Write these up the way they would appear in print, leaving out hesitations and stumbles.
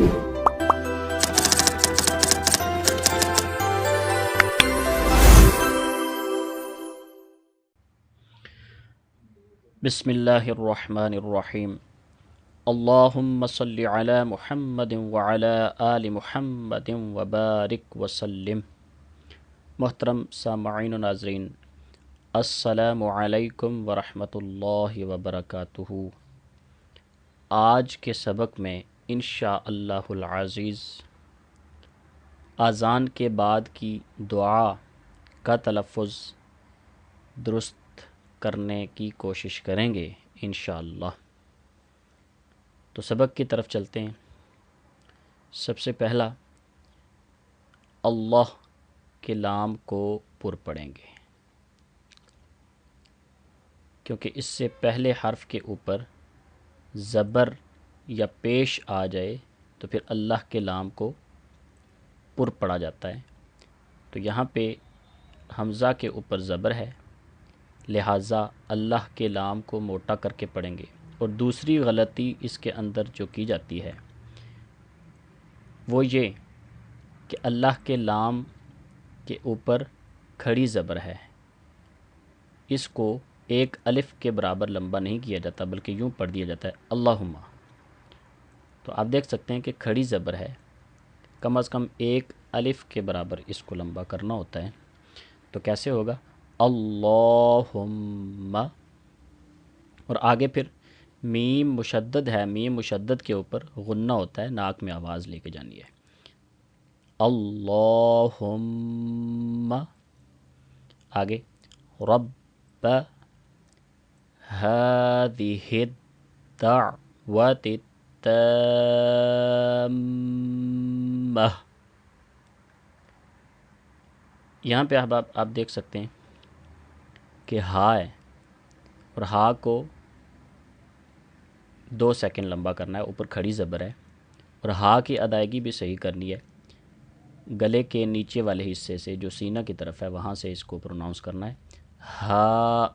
بسم اللہ الرحمن الرحیم اللہم صلی علی محمد وعلی آل محمد وبارک وسلم۔ محترم سامعین و ناظرین، السلام علیکم ورحمۃ اللہ وبرکاتہ۔ آج کے سبق میں انشاء اللہ العزیز اذان کے بعد کی دعا کا تلفظ درست کرنے کی کوشش کریں گے انشاءاللہ۔ تو سبق کی طرف چلتے ہیں۔ سب سے پہلا اللہ کے لام کو پر پڑھیں گے، کیونکہ اس سے پہلے حرف کے اوپر زبر یا پیش آ جائے تو پھر اللہ کے لام کو پر پڑھا جاتا ہے۔ تو یہاں پہ حمزہ کے اوپر زبر ہے، لہٰذا اللہ کے لام کو موٹا کر کے پڑھیں گے۔ اور دوسری غلطی اس کے اندر جو کی جاتی ہے وہ یہ کہ اللہ کے لام کے اوپر کھڑی زبر ہے، اس کو ایک الف کے برابر لمبا نہیں کیا جاتا بلکہ یوں پڑھ دیا جاتا ہے اللہم۔ تو آپ دیکھ سکتے ہیں کہ کھڑی زبر ہے، کم از کم ایک الف کے برابر اس کو لمبا کرنا ہوتا ہے۔ تو کیسے ہوگا؟ اللہم، اور آگے پھر میم مشدد ہے، میم مشدد کے اوپر غنہ ہوتا ہے، ناک میں آواز لے کے جانی ہے۔ اللہم، آگے رب ہذہ الدعوۃ التامہ۔ یہاں پہ آپ دیکھ سکتے ہیں کہ ہا ہے، اور ہا کو 2 سیکنڈ لمبا کرنا ہے، اوپر کھڑی زبر ہے، اور ہا کی ادائیگی بھی صحیح کرنی ہے۔ گلے کے نیچے والے حصے سے جو سینہ کی طرف ہے وہاں سے اس کو پروناؤنس کرنا ہے ہا۔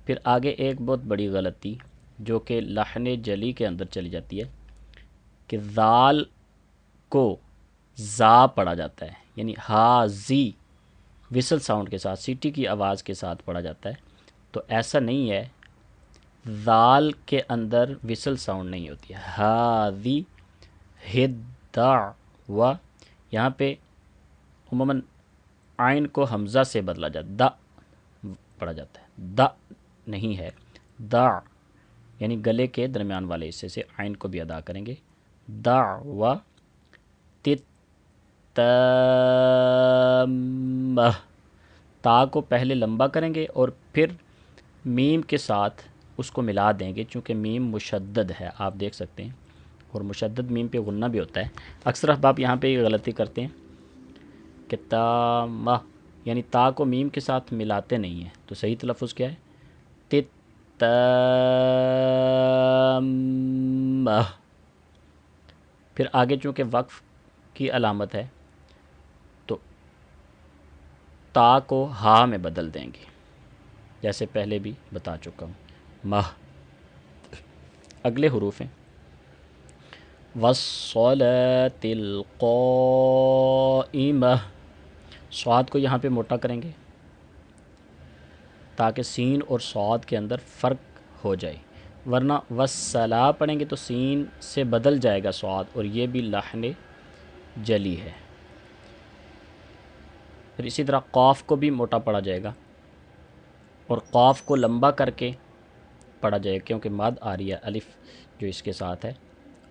پھر آگے ایک بہت بڑی غلطی جو کہ لحن جلی کے اندر چلی جاتی ہے کہ ذال کو زا پڑھا جاتا ہے، یعنی ہا زی وسل ساؤنڈ کے ساتھ، سیٹی کی آواز کے ساتھ پڑھا جاتا ہے۔ تو ایسا نہیں ہے، ذال کے اندر وسل ساؤنڈ نہیں ہوتی ہے۔ ہاذی ہدعوہ، یہاں پہ عموماً عین کو حمزہ سے بدلا جاتا ہے، دا پڑھا جاتا ہے، دا نہیں ہے، دا، یعنی گلے کے درمیان والے حصے سے عین کو بھی ادا کریں گے۔ دعوہ تامہ، تا کو پہلے لمبا کریں گے اور پھر میم کے ساتھ اس کو ملا دیں گے، چونکہ میم مشدد ہے، آپ دیکھ سکتے ہیں، اور مشدد میم پہ غنہ بھی ہوتا ہے۔ اکثر احباب یہاں پہ یہ غلطی کرتے ہیں کہ تامہ، یعنی تا کو میم کے ساتھ ملاتے نہیں ہیں۔ تو صحیح تلفظ کیا ہے؟ تامہ۔ پھر آگے چونکہ وقف کی علامت ہے تو تا کو ہا میں بدل دیں گے، جیسے پہلے بھی بتا چکا ہوں، مہ۔ اگلے حروف ہیں والصلاۃ القائمہ، صاد کو یہاں پہ موٹا کریں گے تاکہ سین اور صاد کے اندر فرق ہو جائے، ورنہ والصلاۃ پڑھیں گے تو سین سے بدل جائے گا صاد، اور یہ بھی لحن جلی ہے۔ پھر اسی طرح قاف کو بھی موٹا پڑھا جائے گا، اور قاف کو لمبا کر کے پڑھا جائے گا کیونکہ مد آ رہی ہے الف جو اس کے ساتھ ہے۔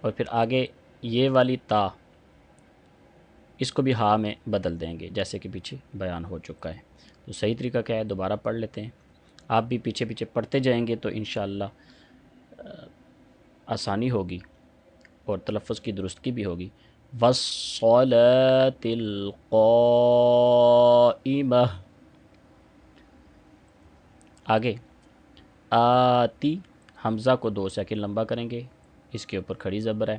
اور پھر آگے یہ والی تا، اس کو بھی ہا میں بدل دیں گے جیسے کہ پیچھے بیان ہو چکا ہے۔ تو صحیح طریقہ کیا ہے؟ دوبارہ پڑھ لیتے ہیں، آپ بھی پیچھے پیچھے پڑھتے جائیں گے تو انشاءاللہ آسانی ہوگی اور تلفظ کی درستگی بھی ہوگی۔ والصلاۃ القائمہ، آگے آتی، حمزہ کو 2 سیکنڈ لمبا کریں گے، اس کے اوپر کھڑی زبر ہے۔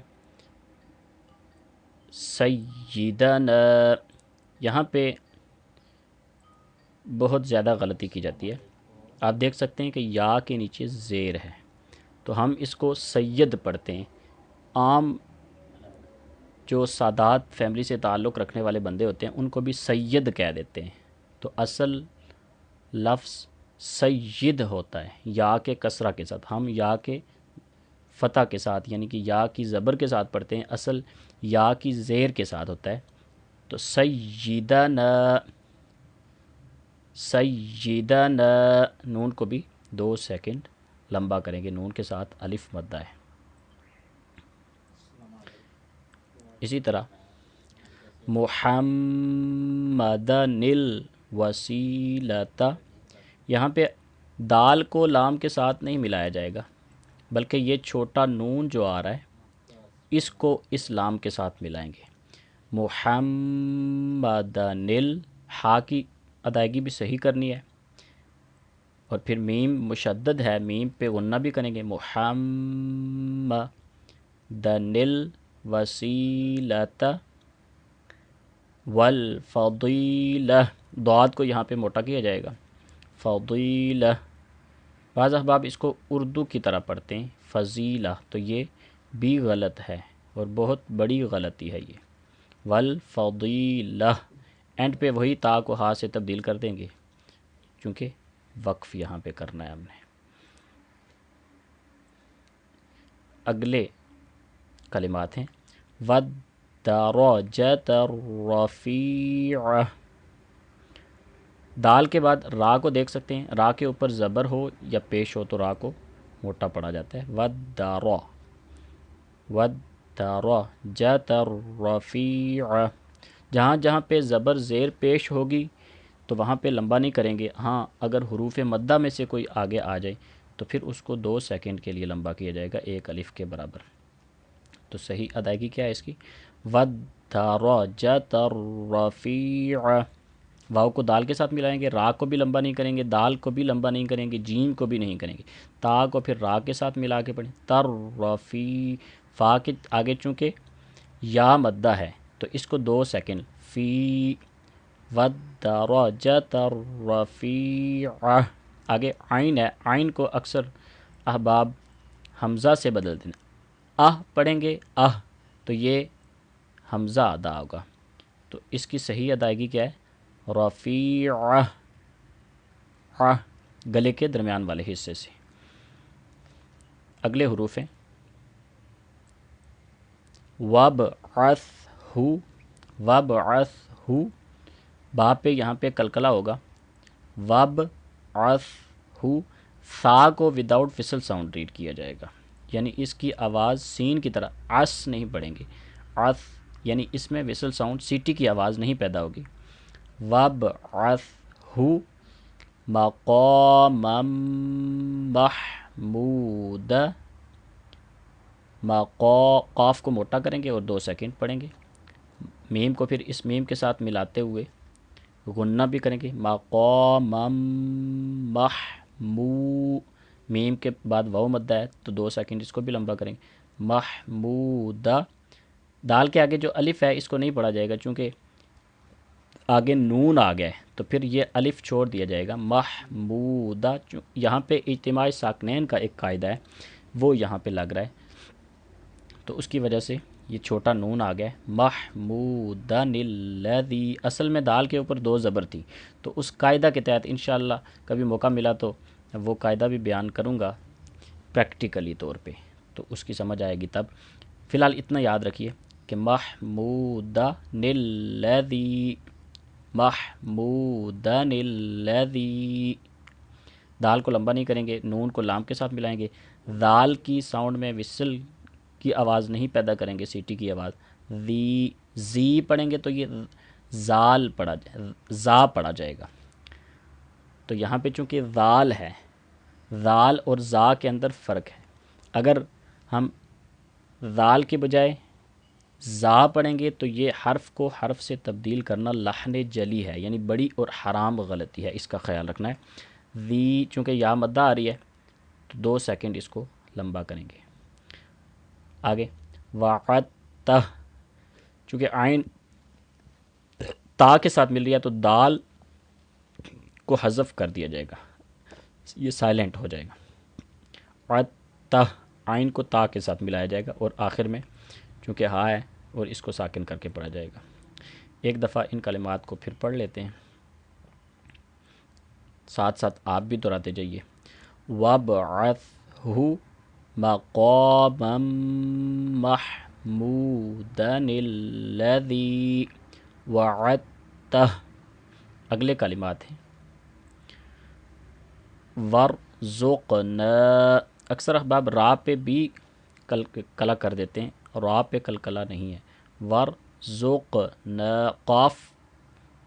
سیدنا، یہاں پہ بہت زیادہ غلطی کی جاتی ہے، آپ دیکھ سکتے ہیں کہ یا کے نیچے زیر ہے تو ہم اس کو سید پڑھتے ہیں۔ عام جو سادات فیملی سے تعلق رکھنے والے بندے ہوتے ہیں ان کو بھی سید کہہ دیتے ہیں. تو اصل لفظ سید ہوتا ہے یا کے کسرہ کے ساتھ. ہم یا کے فتح کے ساتھ یعنی کہ یا کی زبر کے ساتھ پڑھتے ہیں، اصل یا کی زیر کے ساتھ ہوتا ہے. تو سیدنا، سیدنا، نون کو بھی 2 سیکنڈ لمبا کریں گے، نون کے ساتھ الف مدہ ہے. اسی طرح محمدن الوسیلۃ، یہاں پہ دال کو لام کے ساتھ نہیں ملایا جائے گا، بلکہ یہ چھوٹا نون جو آ رہا ہے اس کو اس لام کے ساتھ ملائیں گے. محمدن ہا کی ادائیگی بھی صحیح کرنی ہے، اور پھر میم مشدد ہے، میم پہ غنہ بھی کریں گے. محمدن الوسیلۃ والفضیلہ، ضاد کو یہاں پہ موٹا کیا جائے گا، فضیلہ. بعض احباب اس کو اردو کی طرح پڑھتے ہیں فضیلہ، تو یہ بھی غلط ہے اور بہت بڑی غلطی ہے یہ. والفضیلہ، اینڈ پہ وہی تا کو ہا سے تبدیل کر دیں گے چونکہ وقف یہاں پہ کرنا ہے ہم نے. اگلے کلمات ہیں والدرجۃ الرفیعہ. دال کے بعد را کو دیکھ سکتے ہیں، را کے اوپر زبر ہو یا پیش ہو تو را کو موٹا پڑا جاتا ہے. والدرجۃ الرفیعہ، جہاں جہاں پہ زبر زیر پیش ہوگی تو وہاں پہ لمبا نہیں کریں گے. ہاں اگر حروف مدہ میں سے کوئی آگے آ جائے تو پھر اس کو 2 سیکنڈ کے لیے لمبا کیا جائے گا، 1 الف کے برابر. تو صحیح ادائیگی کیا ہے اس کی؟ والدرجۃ الرفیعہ. واو کو دال کے ساتھ ملائیں گے، را کو بھی لمبا نہیں کریں گے، دال کو بھی لمبا نہیں کریں گے، جیم کو بھی نہیں کریں گے. تا کو پھر را کے ساتھ ملا کے پڑھیں، ترفی. فا کے آگے چونکہ یا مدہ ہے تو اس کو 2 سیکنڈ، فی. والدرجۃ الرفیعہ. آگے عین ہے، عین کو اکثر احباب حمزہ سے بدل دینا، پڑھیں گے تو یہ حمزہ ادا ہوگا. تو اس کی صحیح ادائیگی کیا ہے؟ رفیعہ، گلے کے درمیان والے حصے سے. اگلے حروف ہیں وابعثہ، وابعثہ، با پہ یہاں پہ کلکلہ ہوگا. وابعثہ، سا کو وداؤٹ فسل ساؤنڈ ریڈ کیا جائے گا، یعنی اس کی آواز سین کی طرح عس نہیں پڑھیں گے. عس یعنی اس میں وسل ساؤنڈ سیٹی کی آواز نہیں پیدا ہوگی. وابعثہ مقاما محمودا، قاف کو موٹا کریں گے اور 2 سیکنڈ پڑھیں گے. میم کو پھر اس میم کے ساتھ ملاتے ہوئے غنہ بھی کریں گے. مقاما میم کے بعد واو مدہ ہے تو 2 سیکنڈ اس کو بھی لمبا کریں گے. محمودا، دال کے آگے جو الف ہے اس کو نہیں پڑھا جائے گا چونکہ آگے نون آ گیا ہے، تو پھر یہ الف چھوڑ دیا جائے گا. محمودہ، یہاں پہ اجتماع ساکنین کا ایک قاعدہ ہے وہ یہاں پہ لگ رہا ہے، تو اس کی وجہ سے یہ چھوٹا نون آ گیا ہے. محمودن الذی، اصل میں دال کے اوپر 2 زبر تھی، تو اس قاعدہ کے تحت انشاءاللہ کبھی موقع ملا تو وہ قاعدہ بھی بیان کروں گا پریکٹیکلی طور پہ، تو اس کی سمجھ آئے گی تب. فی الحال اتنا یاد رکھیے کہ محمودن الذی، محمودن الذی. دال کو لمبا نہیں کریں گے، نون کو لام کے ساتھ ملائیں گے. دال کی ساؤنڈ میں وسل کی آواز نہیں پیدا کریں گے، سیٹی کی آواز. زی پڑھیں گے تو یہ زال پڑھا جائے، زا پڑھا جائے گا. تو یہاں پہ چونکہ زال ہے، زال اور زا کے اندر فرق ہے. اگر ہم زال کے بجائے زا پڑھیں گے تو یہ حرف کو حرف سے تبدیل کرنا لحن جلی ہے، یعنی بڑی اور حرام غلطی ہے، اس کا خیال رکھنا ہے. زی چونکہ یا مدہ آ رہی ہے تو 2 سیکنڈ اس کو لمبا کریں گے. آگے وعدتہ، چونکہ عین تا کے ساتھ مل رہی ہے تو دال کو حذف کر دیا جائے گا، یہ سائلنٹ ہو جائے گا. وعدتہ، عین کو تا کے ساتھ ملایا جائے گا، اور آخر میں چونکہ ہا ہے اور اس کو ساکن کر کے پڑھا جائے گا۔ ایک دفعہ ان کلمات کو پھر پڑھ لیتے ہیں، ساتھ ساتھ آپ بھی دہراتے جائیے۔ وَابْعَثْهُ مَقَامًا مَحْمُودًا الَّذِي وَعَدتَّهُ۔ اگلے کلمات ہیں وَارْزُقْنَا۔ اکثر احباب را پہ بھی کلا کر دیتے ہیں، را پہ کلکلا نہیں ہے۔ وَارْزُقْنَا، قاف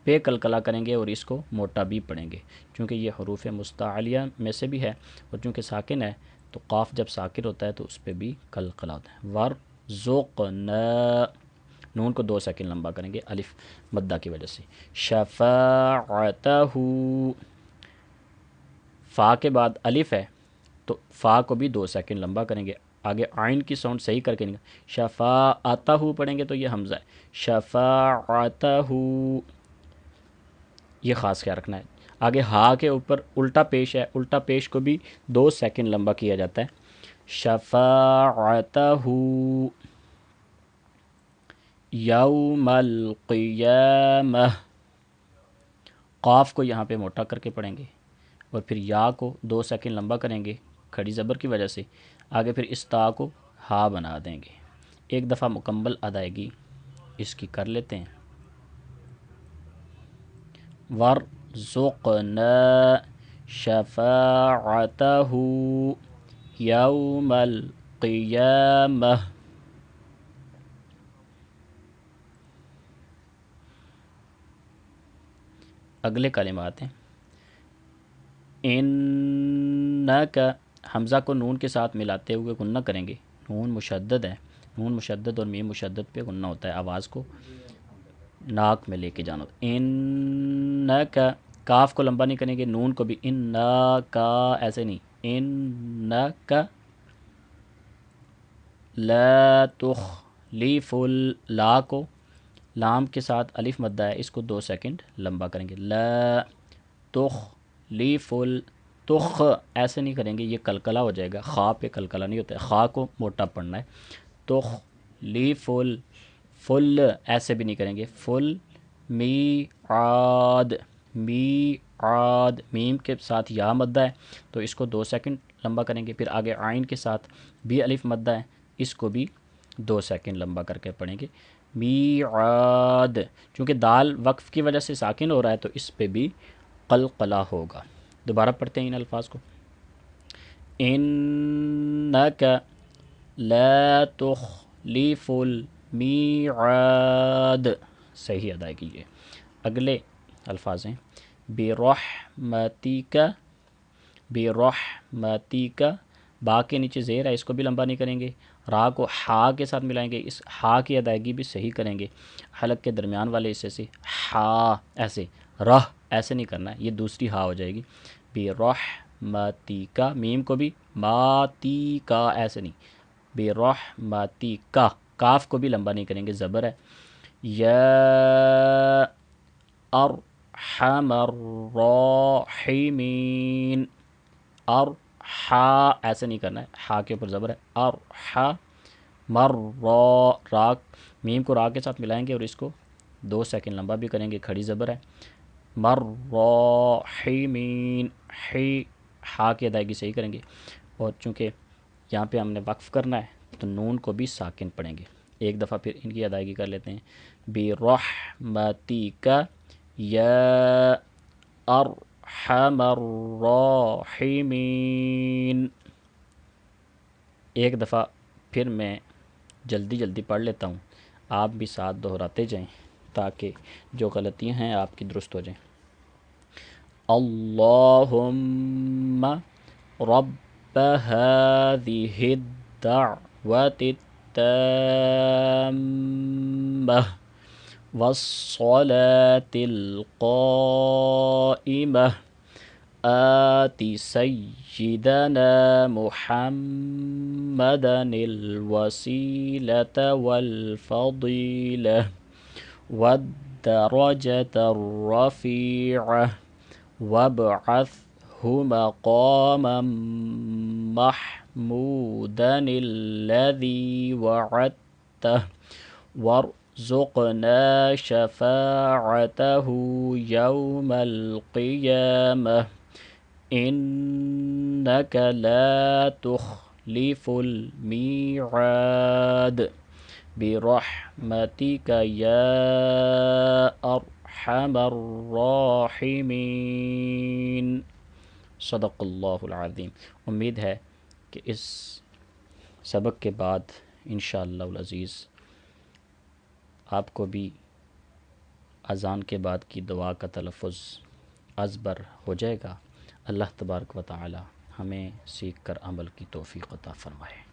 پہ کلکلا کریں گے اور اس کو موٹا بھی پڑھیں گے، چونکہ یہ حروف مستعلیہ میں سے بھی ہے، اور چونکہ ساکن ہے تو قاف جب ساکن ہوتا ہے تو اس پہ بھی کلکلا ہوتا ہے۔ وَارْزُقْنَا، نون کو 2 سیکنڈ لمبا کریں گے الف مدہ کی وجہ سے۔ شفاعتہ، فا کے بعد الف ہے تو فا کو بھی 2 سیکنڈ لمبا کریں گے، آگے آئین کی ساؤنڈ صحیح کر کے نہیں، شفاعتہ پڑھیں گے تو یہ حمزہ ہے، شفاعتہ، یہ خاص خیال رکھنا ہے۔ آگے ہا کے اوپر الٹا پیش ہے، الٹا پیش کو بھی 2 سیکنڈ لمبا کیا جاتا ہے۔ شفاعتہ یوم القیامہ، قاف کو یہاں پہ موٹا کر کے پڑھیں گے اور پھر یا کو 2 سیکنڈ لمبا کریں گے کھڑی زبر کی وجہ سے، آگے پھر اس تا کو ہا بنا دیں گے۔ ایک دفعہ مکمل ادائیگی اس کی کر لیتے ہیں۔ وَارْزُقْنَا شَفَاعَتَهُ يَوْمَ الْقِيَامَةِ۔ اگلے کلمات ہیں اِنَّكَ، حمزہ کو نون کے ساتھ ملاتے ہوئے غنہ کریں گے، نون مشدد ہے، نون مشدد اور میم مشدد پہ غنہ ہوتا ہے، آواز کو ناک میں لے کے جانا ہوتا ہے۔ اِنَّكَ، کاف کو لمبا نہیں کریں گے، نون کو بھی اِنَّكَ ایسے نہیں، اِنَّكَ لَا تُخْلِفُ، لا کو لام کے ساتھ الف مدہ ہے، اس کو 2 سیکنڈ لمبا کریں گے، لا تخلیف، تخ ایسے نہیں کریں گے، یہ کلکلا ہو جائے گا، خا پہ کلکلا نہیں ہوتا ہے، خا کو موٹا پڑھنا ہے۔ تخلیف، فل ایسے بھی نہیں کریں گے، فل میعاد، میعاد، میم کے ساتھ یا مدہ ہے تو اس کو 2 سیکنڈ لمبا کریں گے، پھر آگے عین کے ساتھ بھی الف مدہ ہے، اس کو بھی 2 سیکنڈ لمبا کر کے پڑھیں گے، میعاد۔ چونکہ دال وقف کی وجہ سے ساکن ہو رہا ہے تو اس پہ بھی قلقلہ ہوگا۔ دوبارہ پڑھتے ہیں ان الفاظ کو، اِنَّكَ لَا تُخْلِفُ الْمِيعَادَ، صحیح ادا کیجیے۔ اگلے الفاظ ہیں بِرَحْمَتِكَ، بِرَحْمَتِكَ، با کے نیچے زیر ہے، اس کو بھی لمبا نہیں کریں گے، را کو ہا کے ساتھ ملائیں گے، اس ہا کی ادائیگی بھی صحیح کریں گے، حلق کے درمیان والے حصے سے ہا ایسے، رہ ایسے نہیں کرنا ہے، یہ دوسری ہا ہو جائے گی۔ برحمتک، میم کو بھی ماتی کا ایسے نہیں، برحمتک، کاف کو بھی لمبا نہیں کریں گے، زبر ہے۔ یا ارحم الراحمین، ایسے نہیں کرنا ہے، ہا کے اوپر زبر ہے، را، میم کو را کے ساتھ ملائیں گے اور اس کو 2 سیکنڈ لمبا بھی کریں گے، کھڑی زبر ہے، مرراحمین، ہا کی ادائیگی صحیح کریں گے، اور چونکہ یہاں پہ ہم نے وقف کرنا ہے تو نون کو بھی ساکن پڑھیں گے۔ ایک دفعہ پھر ان کی ادائیگی کر لیتے ہیں، برحمتک یا ارحم الراحمین۔ ایک دفعہ پھر میں جلدی پڑھ لیتا ہوں، آپ بھی ساتھ دہراتے جائیں تاکہ جو غلطیاں ہیں آپ کی درست ہو جائیں۔ اللہم رب هذه الدعوة التامة والصلاة القائمة آت سيدنا محمدا الوسيلة والفضيلة والدرجة الرفيعة وابعثه مقاما محمودا الذي وعدته وارزقنا شفاعته يوم القيامة إنك لا تخلف الميعاد برحمتك یا ارحم الراحمین۔ صدق اللہ العظیم۔ امید ہے کہ اس سبق کے بعد انشاءاللہ العزیز آپ کو بھی اذان کے بعد کی دعا کا تلفظ ازبر ہو جائے گا۔ اللہ تبارک و تعالی ہمیں سیکھ کر عمل کی توفیق عطا فرمائے۔